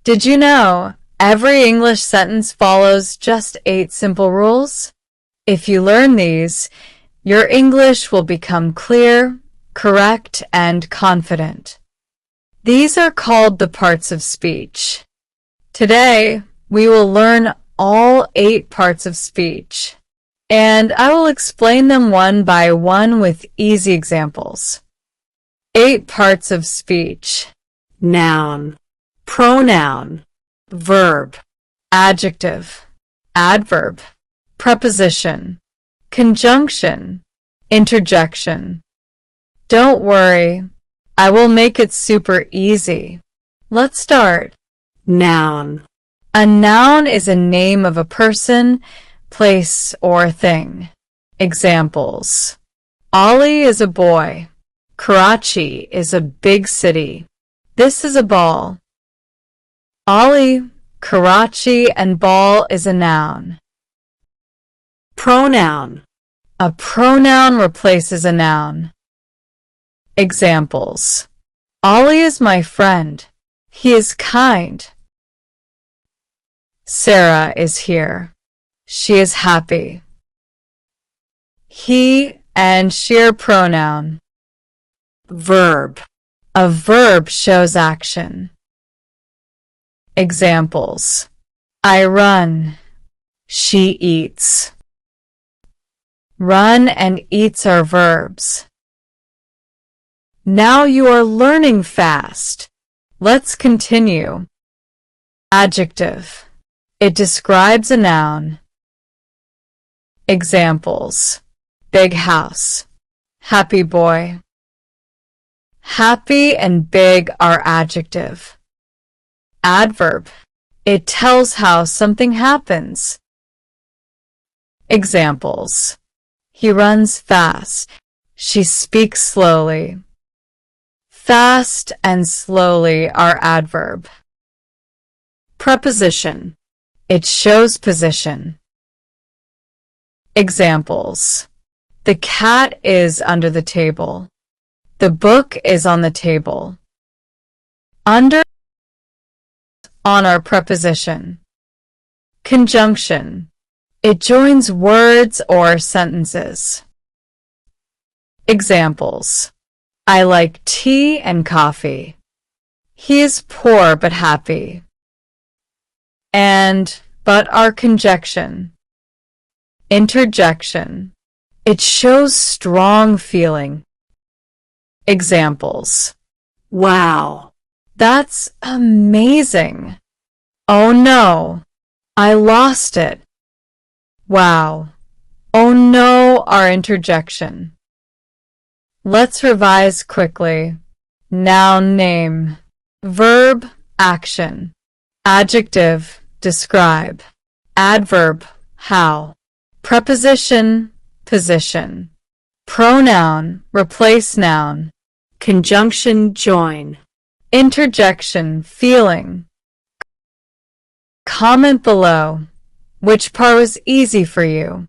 Did you know every English sentence follows just 8 simple rules? If you learn these, your English will become clear, correct, and confident. These are called the parts of speech. Today, we will learn all 8 parts of speech, and I will explain them one by one with easy examples. 8 parts of speech: noun, pronoun, verb, adjective, adverb, preposition, conjunction, interjection. Don't worry, I will make it super easy. Let's start. noun, A noun is a name of a person, place, or thing. Examples: Ali is a boy. Karachi is a big city. This is a ball. Ali, Karachi, and ball is a noun. pronoun, A pronoun replaces a noun. Examples: Ali is my friend. He is kind. Sarah is here. She is happy. He and she are pronoun. verb, A verb shows action. Examples: I run. She eats. Run and eats are verbs. Now you are learning fast. Let's continue. Adjective. It describes a noun. Examples: big house. Happy boy. Happy and big are adjective. Adverb. It tells how something happens. Examples: he runs fast. She speaks slowly. Fast and slowly are adverb. Preposition. It shows position. Examples: the cat is under the table. The book is on the table. Under, on our preposition. Conjunction. It joins words or sentences. Examples: I like tea and coffee. He is poor but happy. And, but are conjunction. Interjection. It shows strong feeling. Examples: wow, that's amazing. Oh no, I lost it. Wow. Oh no are interjection. Let's revise quickly. Noun, name. Verb, action. Adjective, describe. Adverb, how. Preposition, position. Pronoun, replace noun. conjunction, join. Interjection, feeling. Comment below. Which part was easy for you?